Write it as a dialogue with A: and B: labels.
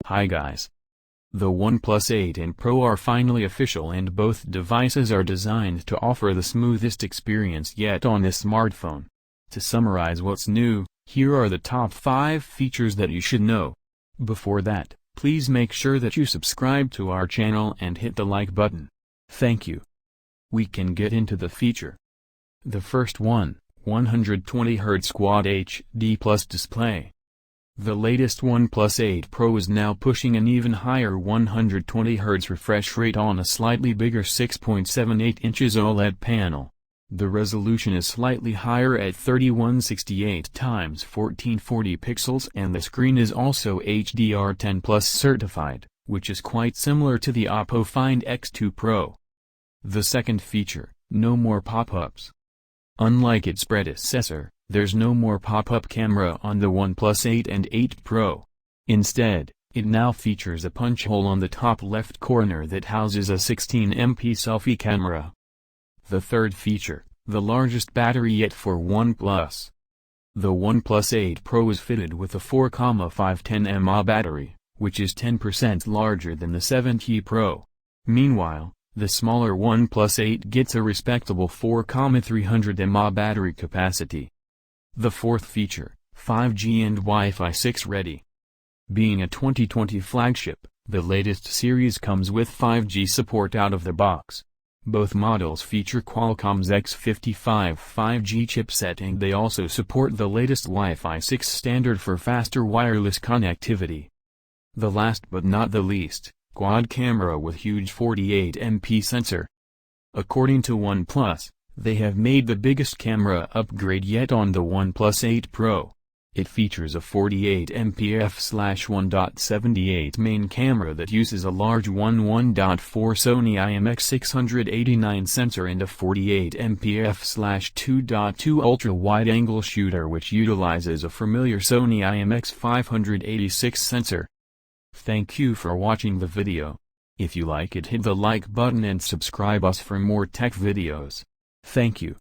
A: Hi guys. The OnePlus 8 and Pro are finally official, and both devices are designed to offer the smoothest experience yet on this smartphone. To summarize what's new, here are the top 5 features that you should know. Before that, please make sure that you subscribe to our channel and hit the like button. Thank you. We can get into the feature. The first one, 120Hz Quad HD Plus display. The latest OnePlus 8 Pro is now pushing an even higher 120Hz refresh rate on a slightly bigger 6.78 inches OLED panel. The resolution is slightly higher at 3168 x 1440 pixels, and the screen is also HDR10 Plus certified, which is quite similar to the Oppo Find X2 Pro. The second feature, no more pop-ups. Unlike its predecessor, there's no more pop-up camera on the OnePlus 8 and 8 Pro. Instead, it now features a punch hole on the top left corner that houses a 16MP selfie camera. The third feature, the largest battery yet for OnePlus. The OnePlus 8 Pro is fitted with a 4,510 mAh battery, which is 10% larger than the 7T Pro. Meanwhile, the smaller OnePlus 8 gets a respectable 4,300 mAh battery capacity. The fourth feature, 5G and Wi-Fi 6 ready. Being a 2020 flagship, the latest series comes with 5G support out of the box. Both models feature Qualcomm's X55 5G chipset, and they also support the latest Wi-Fi 6 standard for faster wireless connectivity. The last but not the least, quad camera with huge 48MP sensor. According to OnePlus, they have made the biggest camera upgrade yet on the OnePlus 8 Pro. It features a 48MP f/1.78 main camera that uses a large 11.4 Sony IMX689 sensor and a 48MP f/2.2 ultra-wide-angle shooter which utilizes a familiar Sony IMX586 sensor. Thank you for watching the video. If you like it, hit the like button and subscribe us for more tech videos. Thank you.